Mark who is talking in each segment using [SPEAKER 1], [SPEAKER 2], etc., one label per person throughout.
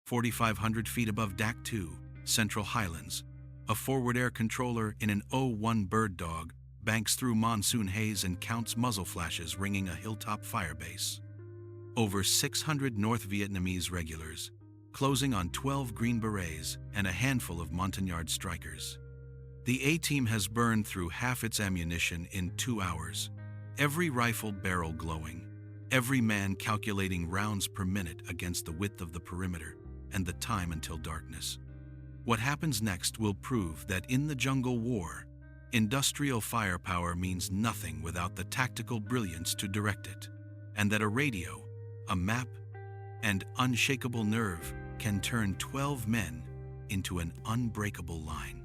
[SPEAKER 1] 4,500 feet above Dak To, Central Highlands, a forward air controller in an O-1 Bird Dog banks through monsoon haze and counts muzzle flashes ringing a hilltop fire base. Over 600 North Vietnamese regulars, closing on 12 Green Berets and a handful of Montagnard strikers. The A-Team has burned through half its ammunition in 2 hours, every rifle barrel glowing, every man calculating rounds per minute against the width of the perimeter and the time until darkness. What happens next will prove that in the jungle war, industrial firepower means nothing without the tactical brilliance to direct it, and that a radio, a map, and unshakable nerve can turn 12 men into an unbreakable line.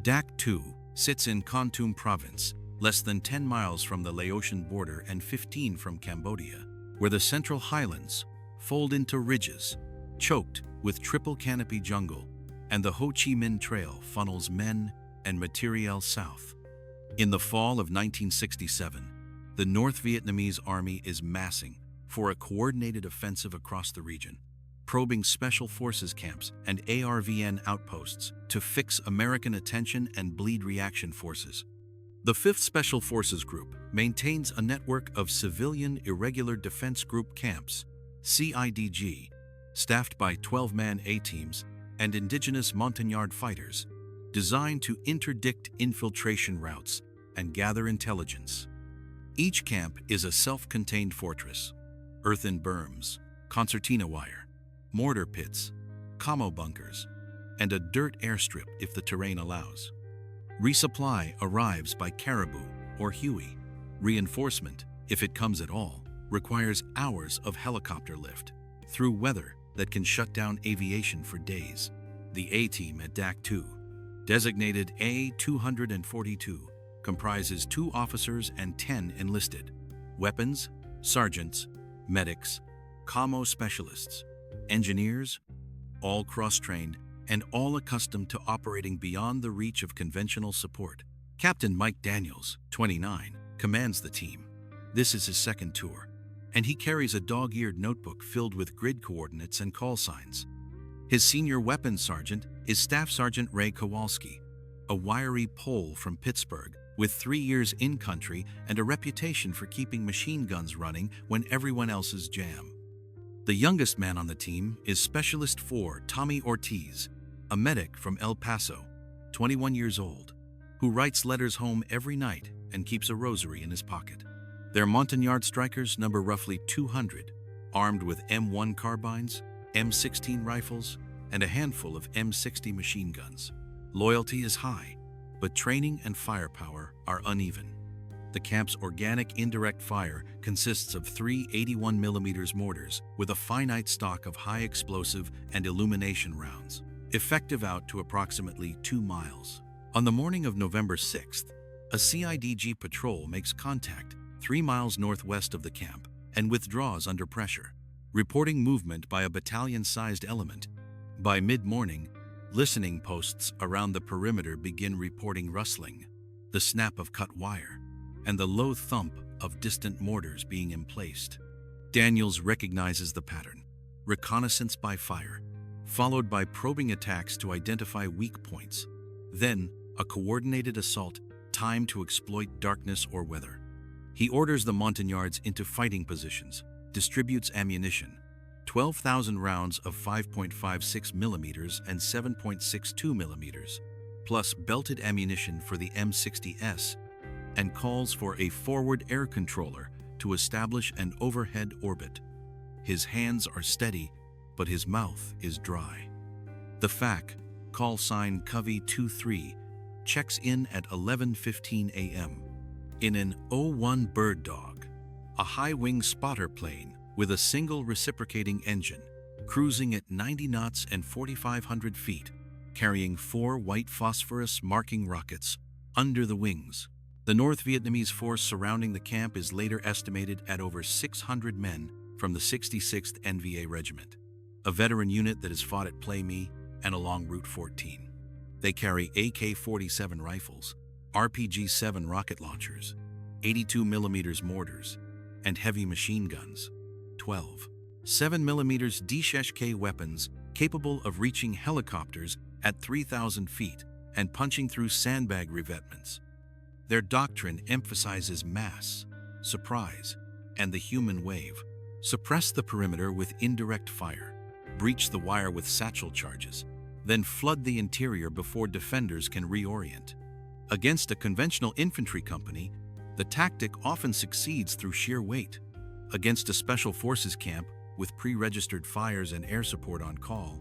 [SPEAKER 1] Dak To sits in Kon Tum province, less than 10 miles from the Laotian border and 15 from Cambodia, where the Central Highlands fold into ridges, choked with triple canopy jungle, and the Ho Chi Minh Trail funnels men and materiel south. In the fall of 1967, the North Vietnamese army is massing for a coordinated offensive across the region, probing special forces camps and ARVN outposts to fix American attention and bleed reaction forces. The 5th Special Forces Group maintains a network of Civilian Irregular Defense Group camps, CIDG, staffed by 12-man A-teams and indigenous Montagnard fighters, designed to interdict infiltration routes and gather intelligence. Each camp is a self-contained fortress: earthen berms, concertina wire, mortar pits, commo bunkers, and a dirt airstrip if the terrain allows. Resupply arrives by caribou or Huey. Reinforcement, if it comes at all, requires hours of helicopter lift through weather that can shut down aviation for days. The A-Team at Dak To, designated A-242, comprises 2 officers and 10 enlisted: weapons, sergeants, medics, commo specialists, engineers, all cross-trained and all accustomed to operating beyond the reach of conventional support. Captain Mike Daniels, 29, commands the team. This is his 2nd tour, and he carries a dog-eared notebook filled with grid coordinates and call signs. His senior weapons sergeant is Staff Sergeant Ray Kowalski, a wiry Pole from Pittsburgh with 3 years in country and a reputation for keeping machine guns running when everyone else's jam. The youngest man on the team is Specialist 4 Tommy Ortiz, a medic from El Paso, 21 years old, who writes letters home every night and keeps a rosary in his pocket. Their Montagnard strikers number roughly 200, armed with M1 carbines, M16 rifles, and a handful of M60 machine guns. Loyalty is high, but training and firepower are uneven. The camp's organic indirect fire consists of 3 81mm mortars with a finite stock of high explosive and illumination rounds, effective out to approximately 2 miles. On the morning of November 6th, a CIDG patrol makes contact 3 miles northwest of the camp and withdraws under pressure, reporting movement by a battalion-sized element. By mid-morning, listening posts around the perimeter begin reporting rustling, the snap of cut wire, and the low thump of distant mortars being emplaced. Daniels recognizes the pattern: reconnaissance by fire, followed by probing attacks to identify weak points, then a coordinated assault timed to exploit darkness or weather. He orders the Montagnards into fighting positions, distributes ammunition, 12,000 rounds of 5.56mm and 7.62mm, plus belted ammunition for the M60S, and calls for a forward air controller to establish an overhead orbit. His hands are steady, but his mouth is dry. The FAC, call sign Covey 23, checks in at 11:15 a.m. in an O-1 Bird Dog, a high-wing spotter plane with a single reciprocating engine, cruising at 90 knots and 4,500 feet, carrying 4 white phosphorus marking rockets under the wings. The North Vietnamese force surrounding the camp is later estimated at over 600 men from the 66th NVA Regiment, a veteran unit that has fought at Play Me and along Route 14. They carry AK-47 rifles, RPG-7 rocket launchers, 82mm mortars, and heavy machine guns, 12. 7mm DSHK weapons capable of reaching helicopters at 3,000 feet and punching through sandbag revetments. Their doctrine emphasizes mass, surprise, and the human wave. Suppress the perimeter with indirect fire, breach the wire with satchel charges, then flood the interior before defenders can reorient. Against a conventional infantry company, the tactic often succeeds through sheer weight. Against a special forces camp with pre-registered fires and air support on call,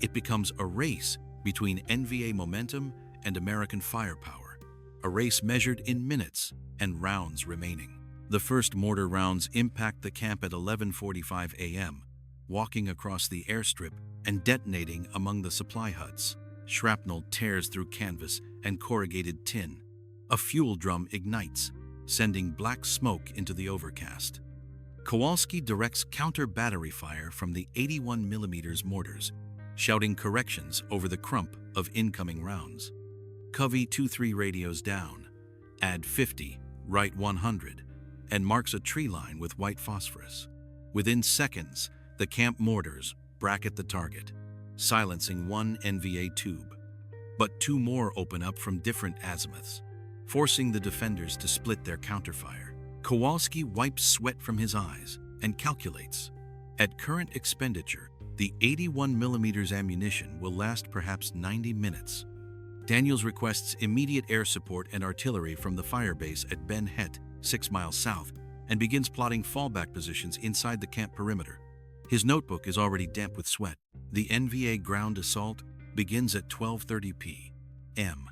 [SPEAKER 1] it becomes a race between NVA momentum and American firepower, a race measured in minutes and rounds remaining. The first mortar rounds impact the camp at 11:45 a.m., walking across the airstrip and detonating among the supply huts. Shrapnel tears through canvas and corrugated tin. A fuel drum ignites, sending black smoke into the overcast. Kowalski directs counter-battery fire from the 81mm mortars, shouting corrections over the crump of incoming rounds. Covey 2-3 radios down, add 50, write 100, and marks a tree line with white phosphorus. Within seconds, the camp mortars bracket the target, silencing one NVA tube. But two more open up from different azimuths, forcing the defenders to split their counterfire. Kowalski wipes sweat from his eyes and calculates. At current expenditure, the 81mm ammunition will last perhaps 90 minutes. Daniels requests immediate air support and artillery from the firebase at Ben Het, 6 miles south, and begins plotting fallback positions inside the camp perimeter. His notebook is already damp with sweat. The NVA ground assault begins at 12:30 p.m.,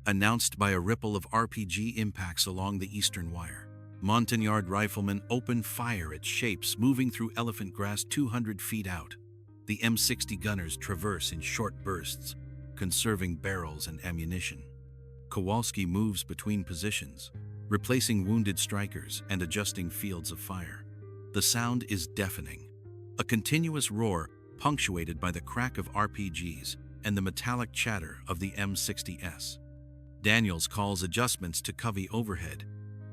[SPEAKER 1] announced by a ripple of RPG impacts along the eastern wire. Montagnard riflemen open fire at shapes moving through elephant grass 200 feet out. The M60 gunners traverse in short bursts, conserving barrels and ammunition. Kowalski moves between positions, replacing wounded strikers and adjusting fields of fire. The sound is deafening, a continuous roar punctuated by the crack of RPGs and the metallic chatter of the M60S. Daniels calls adjustments to Covey overhead,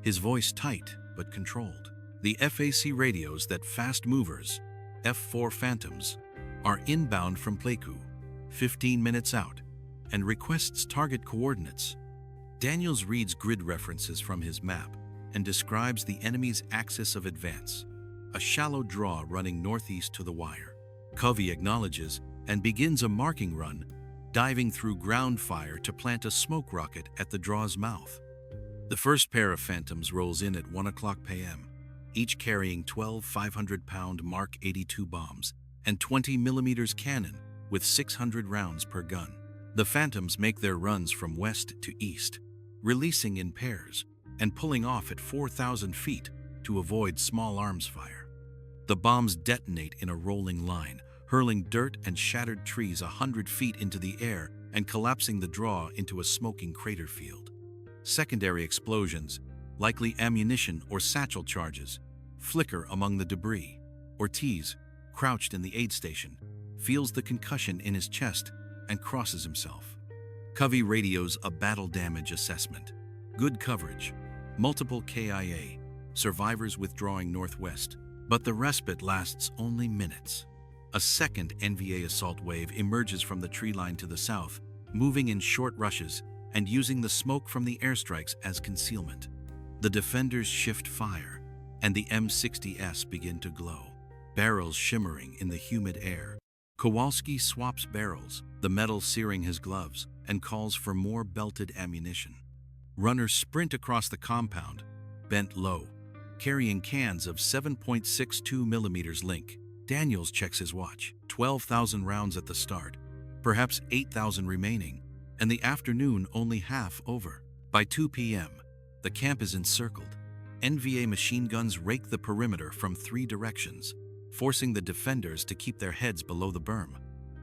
[SPEAKER 1] his voice tight but controlled. The FAC radios that fast movers, F4 Phantoms, are inbound from Pleiku, 15 minutes out, and requests target coordinates. Daniels reads grid references from his map and describes the enemy's axis of advance, a shallow draw running northeast to the wire. Covey acknowledges and begins a marking run, diving through ground fire to plant a smoke rocket at the draw's mouth. The first pair of Phantoms rolls in at 1:00 p.m., each carrying 12 500-pound Mark 82 bombs and 20mm cannon with 600 rounds per gun. The Phantoms make their runs from west to east, releasing in pairs and pulling off at 4,000 feet to avoid small arms fire. The bombs detonate in a rolling line, hurling dirt and shattered trees 100 feet into the air and collapsing the draw into a smoking crater field. Secondary explosions, likely ammunition or satchel charges, flicker among the debris. Ortiz, crouched in the aid station, feels the concussion in his chest and crosses himself. Covey radios a battle damage assessment. Good coverage, multiple KIA, survivors withdrawing northwest, but the respite lasts only minutes. A second NVA assault wave emerges from the tree line to the south, moving in short rushes and using the smoke from the airstrikes as concealment. The defenders shift fire, and the M60S begin to glow, barrels shimmering in the humid air. Kowalski swaps barrels, the metal searing his gloves, and calls for more belted ammunition. Runners sprint across the compound, bent low, carrying cans of 7.62mm link. Daniels checks his watch. 12,000 rounds at the start, perhaps 8,000 remaining, and the afternoon only half over. By 2 p.m., the camp is encircled. NVA machine guns rake the perimeter from 3 directions, forcing the defenders to keep their heads below the berm.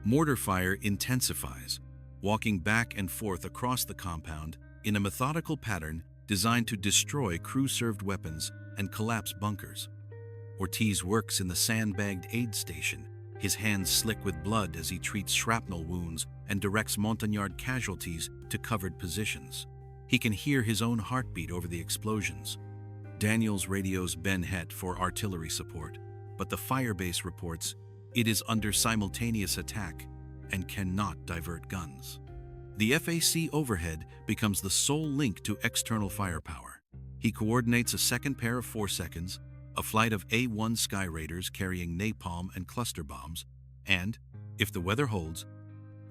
[SPEAKER 1] Mortar fire intensifies, walking back and forth across the compound in a methodical pattern designed to destroy crew-served weapons and collapse bunkers. Ortiz works in the sandbagged aid station, his hands slick with blood as he treats shrapnel wounds and directs Montagnard casualties to covered positions. He can hear his own heartbeat over the explosions. Daniels radios Ben Het for artillery support. but the firebase reports it is under simultaneous attack and cannot divert guns. The FAC overhead becomes the sole link to external firepower. He coordinates a second pair of 4 seconds, a flight of A-1 Sky Raiders carrying napalm and cluster bombs, and, if the weather holds,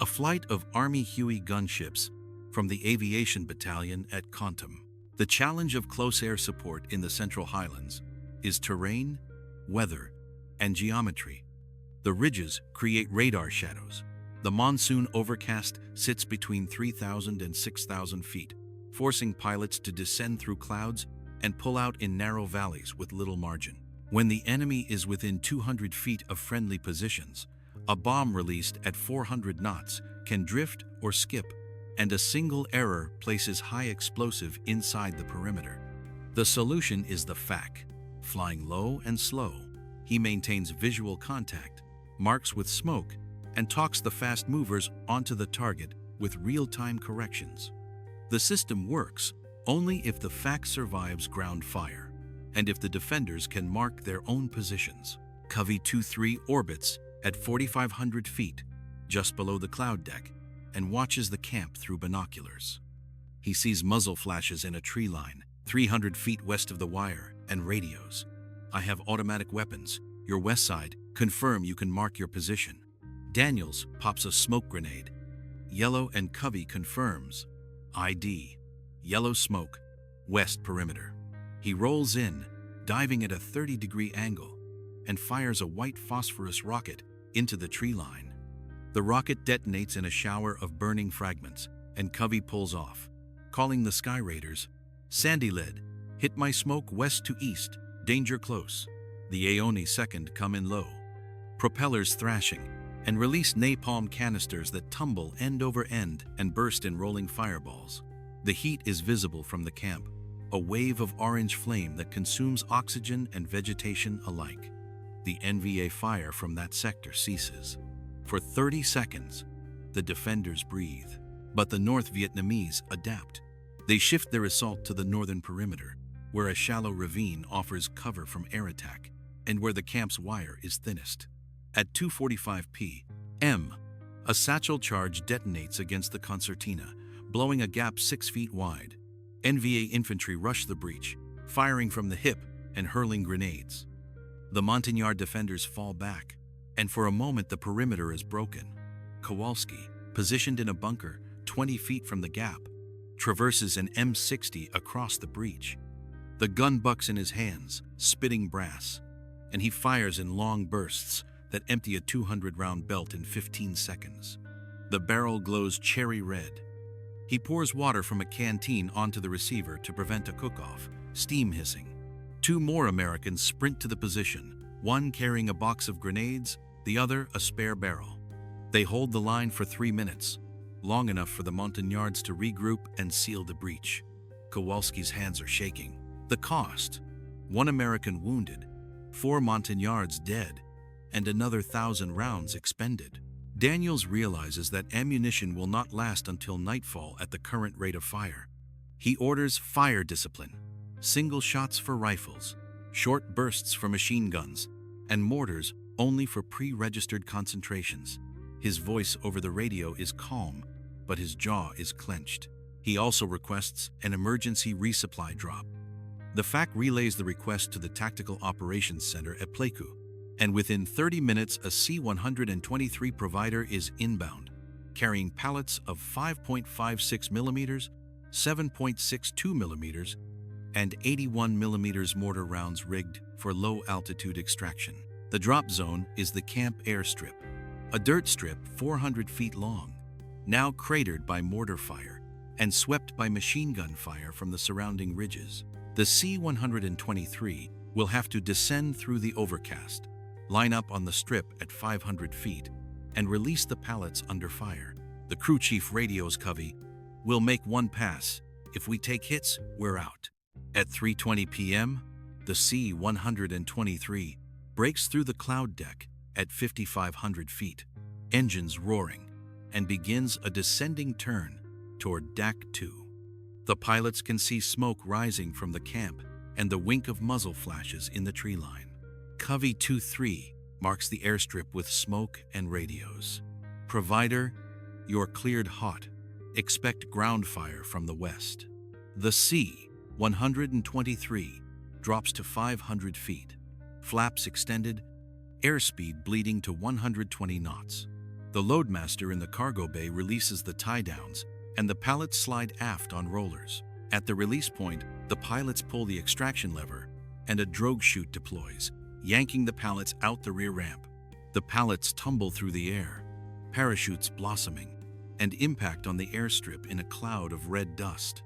[SPEAKER 1] a flight of Army Huey gunships from the Aviation Battalion at Kontum. The challenge of close air support in the Central Highlands is terrain, weather, and geometry. The ridges create radar shadows. The monsoon overcast sits between 3,000 and 6,000 feet, forcing pilots to descend through clouds and pull out in narrow valleys with little margin. When the enemy is within 200 feet of friendly positions, a bomb released at 400 knots can drift or skip, and a single error places high explosive inside the perimeter. The solution is the FAC. Flying low and slow, he maintains visual contact, marks with smoke, and talks the fast movers onto the target with real-time corrections. The system works only if the FAC survives ground fire, and if the defenders can mark their own positions. Covey 2-3 orbits at 4,500 feet, just below the cloud deck, and watches the camp through binoculars. He sees muzzle flashes in a tree line, 300 feet west of the wire, and radios. "I have automatic weapons. Your west side. Confirm you can mark your position." Daniels pops a smoke grenade. Yellow and Covey confirms. ID. Yellow smoke. West perimeter. He rolls in, diving at a 30-degree angle, and fires a white phosphorus rocket into the tree line. The rocket detonates in a shower of burning fragments, and Covey pulls off, calling the Sky Raiders. "Sandy lead. Hit my smoke west to east. Danger close." The Aoni 2nd come in low, propellers thrashing, and release napalm canisters that tumble end over end and burst in rolling fireballs. The heat is visible from the camp, a wave of orange flame that consumes oxygen and vegetation alike. The NVA fire from that sector ceases. For 30 seconds, the defenders breathe, but the North Vietnamese adapt. They shift their assault to the northern perimeter, where a shallow ravine offers cover from air attack, and where the camp's wire is thinnest. At 2:45 p.m., a satchel charge detonates against the concertina, blowing a gap 6 feet wide. NVA infantry rush the breach, firing from the hip and hurling grenades. The Montagnard defenders fall back, and for a moment the perimeter is broken. Kowalski, positioned in a bunker 20 feet from the gap, traverses an M60 across the breach. The gun bucks in his hands, spitting brass, and he fires in long bursts that empty a 200-round belt in 15 seconds. The barrel glows cherry red. He pours water from a canteen onto the receiver to prevent a cook-off, steam hissing. 2 more Americans sprint to the position, one carrying a box of grenades, the other a spare barrel. They hold the line for 3 minutes, long enough for the Montagnards to regroup and seal the breach. Kowalski's hands are shaking. The cost: 1 American wounded, 4 Montagnards dead, and another 1,000 rounds expended. Daniels realizes that ammunition will not last until nightfall at the current rate of fire. He orders fire discipline: single shots for rifles, short bursts for machine guns, and mortars only for pre-registered concentrations. His voice over the radio is calm, but his jaw is clenched. He also requests an emergency resupply drop. The FAC relays the request to the Tactical Operations Center at Pleiku, and within 30 minutes a C-123 provider is inbound, carrying pallets of 5.56 millimeters, 7.62 millimeters, and 81 millimeters mortar rounds rigged for low-altitude extraction. The drop zone is the camp airstrip, a dirt strip 400 feet long, now cratered by mortar fire and swept by machine gun fire from the surrounding ridges. The C-123 will have to descend through the overcast, line up on the strip at 500 feet, and release the pallets under fire. The crew chief radios Covey, "We'll make one pass. If we take hits, we're out." At 3:20 p.m., the C-123 breaks through the cloud deck at 5,500 feet, engines roaring, and begins a descending turn toward Dak To. The pilots can see smoke rising from the camp and the wink of muzzle flashes in the tree line. Covey 2-3 marks the airstrip with smoke and radios. Provider, you're cleared hot. Expect ground fire from the west. The C-123 drops to 500 feet. Flaps extended, airspeed bleeding to 120 knots. The loadmaster in the cargo bay releases the tie-downs, and the pallets slide aft on rollers. At the release point, the pilots pull the extraction lever, and a drogue chute deploys, yanking the pallets out the rear ramp. The pallets tumble through the air, parachutes blossoming, and impact on the airstrip in a cloud of red dust.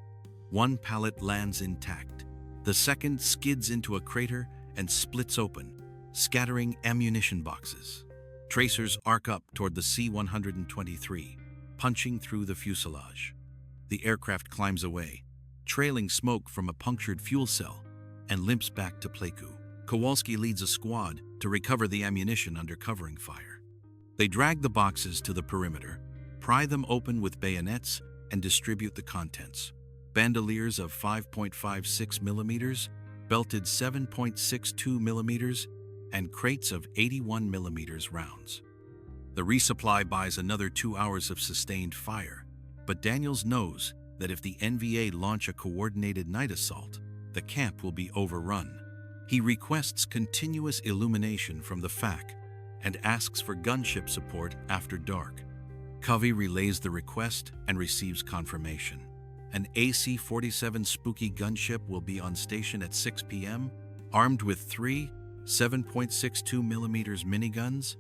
[SPEAKER 1] One pallet lands intact. The second skids into a crater and splits open, scattering ammunition boxes. Tracers arc up toward the C-123, punching through the fuselage. The aircraft climbs away, trailing smoke from a punctured fuel cell, and limps back to Pleiku. Kowalski leads a squad to recover the ammunition under covering fire. They drag the boxes to the perimeter, pry them open with bayonets, and distribute the contents. Bandoliers of 5.56 millimeters, belted 7.62 millimeters, and crates of 81 millimeters rounds. The resupply buys another 2 hours of sustained fire, but Daniels knows that if the NVA launch a coordinated night assault, the camp will be overrun. He requests continuous illumination from the FAC and asks for gunship support after dark. Covey relays the request and receives confirmation. An AC-47 Spooky gunship will be on station at 6 p.m., armed with 3 7.62 millimeters miniguns,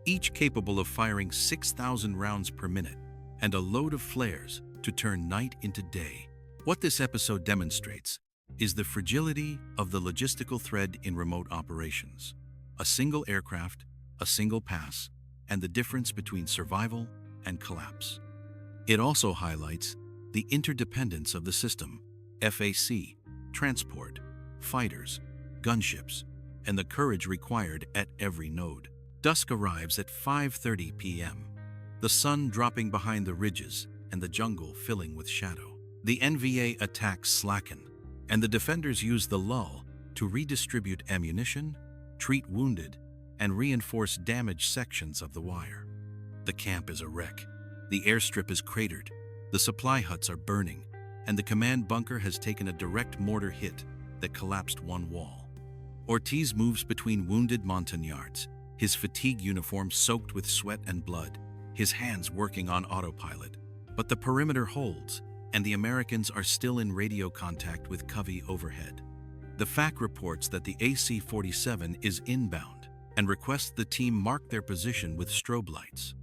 [SPEAKER 1] each capable of firing 6,000 rounds per minute, and a load of flares to turn night into day. What this episode demonstrates is the fragility of the logistical thread in remote operations. A single aircraft, a single pass, and the difference between survival and collapse. It also highlights the interdependence of the system: FAC, transport, fighters, gunships, and the courage required at every node. Dusk arrives at 5:30 p.m., the sun dropping behind the ridges and the jungle filling with shadow. The NVA attacks slacken, and the defenders use the lull to redistribute ammunition, treat wounded, and reinforce damaged sections of the wire. The camp is a wreck. The airstrip is cratered, the supply huts are burning, and the command bunker has taken a direct mortar hit that collapsed one wall. Ortiz moves between wounded Montagnards, his fatigue uniform soaked with sweat and blood, his hands working on autopilot. But the perimeter holds, and the Americans are still in radio contact with Covey overhead. The FAC reports that the AC-47 is inbound and requests the team mark their position with strobe lights.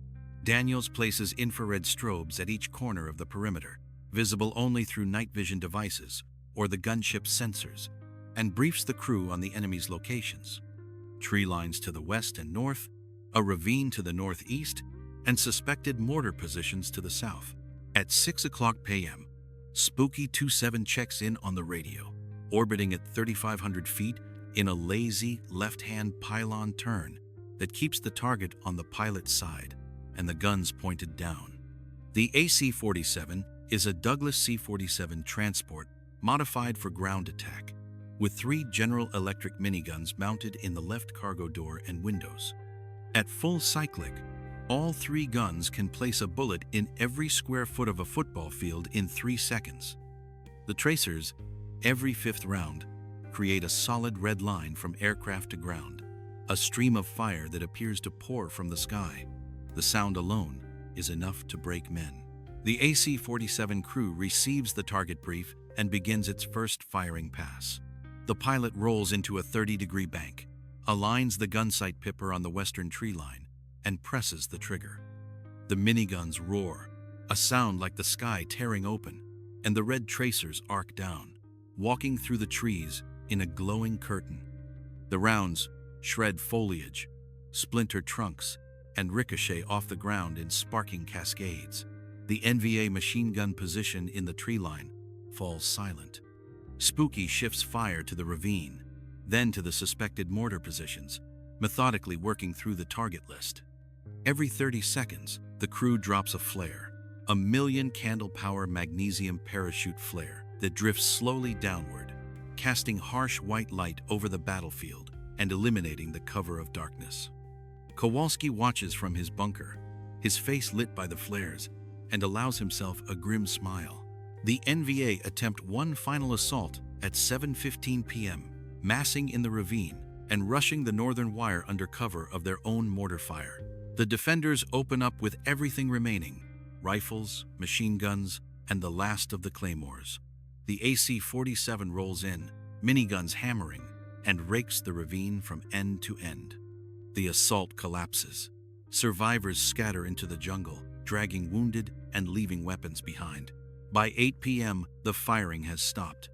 [SPEAKER 1] Daniels places infrared strobes at each corner of the perimeter, visible only through night vision devices or the gunship's sensors, and briefs the crew on the enemy's locations: tree lines to the west and north, a ravine to the northeast, and suspected mortar positions to the south. At 6 o'clock p.m., Spooky 27 checks in on the radio, orbiting at 3,500 feet in a lazy left-hand pylon turn that keeps the target on the pilot's side and the guns pointed down. The AC-47 is a Douglas C-47 transport modified for ground attack, with 3 General Electric miniguns mounted in the left cargo door and windows. At full cyclic, all 3 guns can place a bullet in every square foot of a football field in 3 seconds. The tracers, every 5th round, create a solid red line from aircraft to ground, a stream of fire that appears to pour from the sky. The sound alone is enough to break men. The AC-47 crew receives the target brief and begins its first firing pass. The pilot rolls into a 30-degree bank, aligns the gunsight pipper on the western tree line, and presses the trigger. The miniguns roar, a sound like the sky tearing open, and the red tracers arc down, walking through the trees in a glowing curtain. The rounds shred foliage, splinter trunks, and ricochet off the ground in sparking cascades. The NVA machine gun position in the tree line falls silent. Spooky shifts fire to the ravine, then to the suspected mortar positions, methodically working through the target list. Every 30 seconds, the crew drops a flare, a 1,000,000 candle-power magnesium parachute flare that drifts slowly downward, casting harsh white light over the battlefield and eliminating the cover of darkness. Kowalski watches from his bunker, his face lit by the flares, and allows himself a grim smile. The NVA attempt one final assault at 7:15 p.m., massing in the ravine and rushing the northern wire under cover of their own mortar fire. The defenders open up with everything remaining: rifles, machine guns, and the last of the claymores. The AC-47 rolls in, miniguns hammering, and rakes the ravine from end to end. The assault collapses. Survivors scatter into the jungle, dragging wounded and leaving weapons behind. By 8 p.m., the firing has stopped.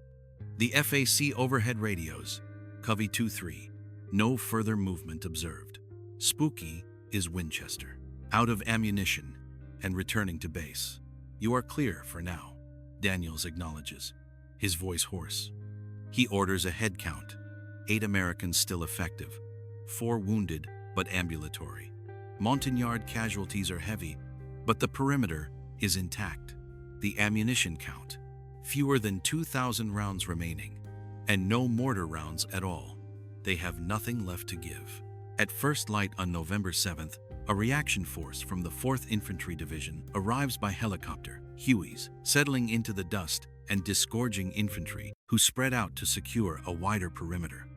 [SPEAKER 1] The FAC overhead radios, Covey 2-3, no further movement observed. Spooky is Winchester, out of ammunition and returning to base. You are clear for now, Daniels acknowledges, his voice hoarse. He orders a head count: 8 Americans still effective, 4 wounded but ambulatory. Montagnard casualties are heavy, but the perimeter is intact. The ammunition count: fewer than 2,000 rounds remaining, and no mortar rounds at all. They have nothing left to give. At first light on November 7th, a reaction force from the 4th Infantry Division arrives by helicopter, Hueys, settling into the dust and disgorging infantry who spread out to secure a wider perimeter.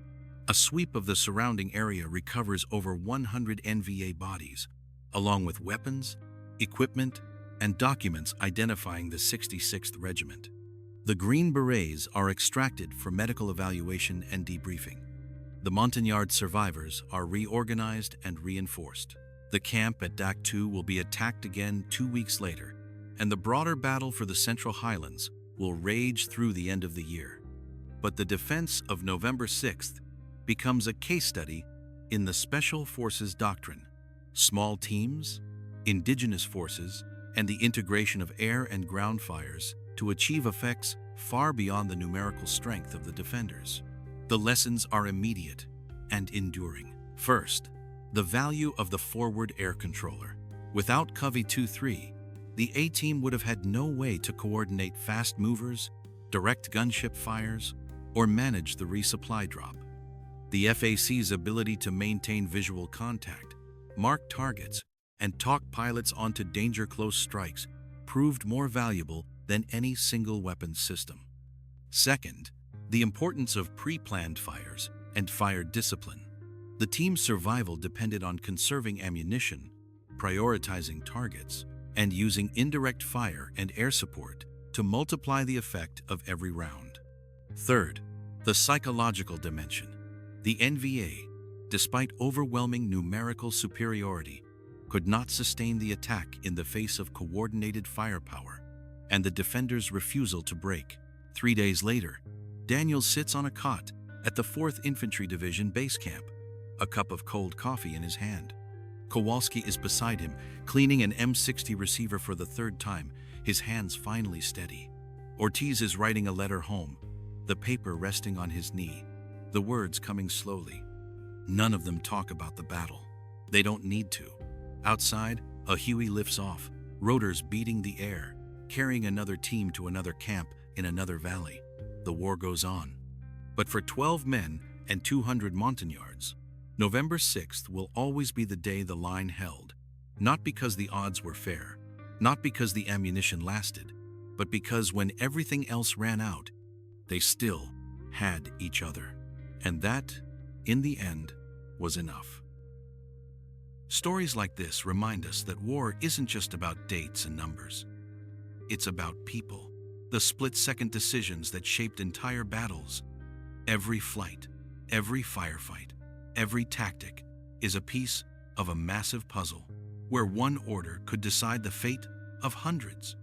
[SPEAKER 1] A sweep of the surrounding area recovers over 100 NVA bodies, along with weapons, equipment, and documents identifying the 66th Regiment. The Green Berets are extracted for medical evaluation and debriefing. The Montagnard survivors are reorganized and reinforced. The camp at Dak To will be attacked again 2 weeks later, and the broader battle for the Central Highlands will rage through the end of the year. But the defense of November 6th becomes a case study in the Special Forces doctrine: small teams, indigenous forces, and the integration of air and ground fires to achieve effects far beyond the numerical strength of the defenders. The lessons are immediate and enduring. First, the value of the forward air controller. Without Covey 2-3, the A-Team would have had no way to coordinate fast movers, direct gunship fires, or manage the resupply drop. The FAC's ability to maintain visual contact, mark targets, and talk pilots onto danger-close strikes proved more valuable than any single weapons system. Second, the importance of pre-planned fires and fire discipline. The team's survival depended on conserving ammunition, prioritizing targets, and using indirect fire and air support to multiply the effect of every round. Third, the psychological dimension. The NVA, despite overwhelming numerical superiority, could not sustain the attack in the face of coordinated firepower and the defenders' refusal to break. 3 days later, Daniels sits on a cot at the 4th Infantry Division base camp, a cup of cold coffee in his hand. Kowalski is beside him, cleaning an M60 receiver for the 3rd time, his hands finally steady. Ortiz is writing a letter home, the paper resting on his knee, the words coming slowly. None of them talk about the battle. They don't need to. Outside, a Huey lifts off, rotors beating the air, carrying another team to another camp in another valley. The war goes on. But for 12 men and 200 Montagnards, November 6th will always be the day the line held, not because the odds were fair, not because the ammunition lasted, but because when everything else ran out, they still had each other. And that, in the end, was enough. Stories like this remind us that war isn't just about dates and numbers. It's about people, the split-second decisions that shaped entire battles. Every flight, every firefight, every tactic is a piece of a massive puzzle where one order could decide the fate of hundreds.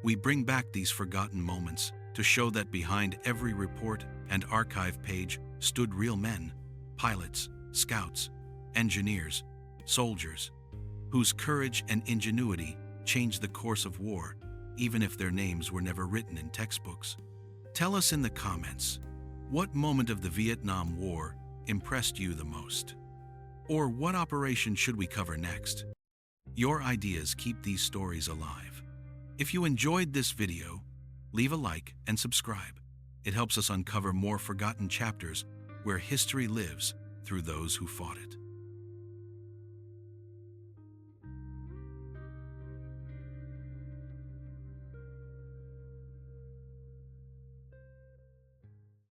[SPEAKER 1] We bring back these forgotten moments to show that behind every report and archive page stood real men, pilots, scouts, engineers, soldiers, whose courage and ingenuity changed the course of war, even if their names were never written in textbooks. Tell us in the comments, what moment of the Vietnam War impressed you the most? Or what operation should we cover next? Your ideas keep these stories alive. If you enjoyed this video, leave a like and subscribe. It helps us uncover more forgotten chapters where history lives through those who fought it.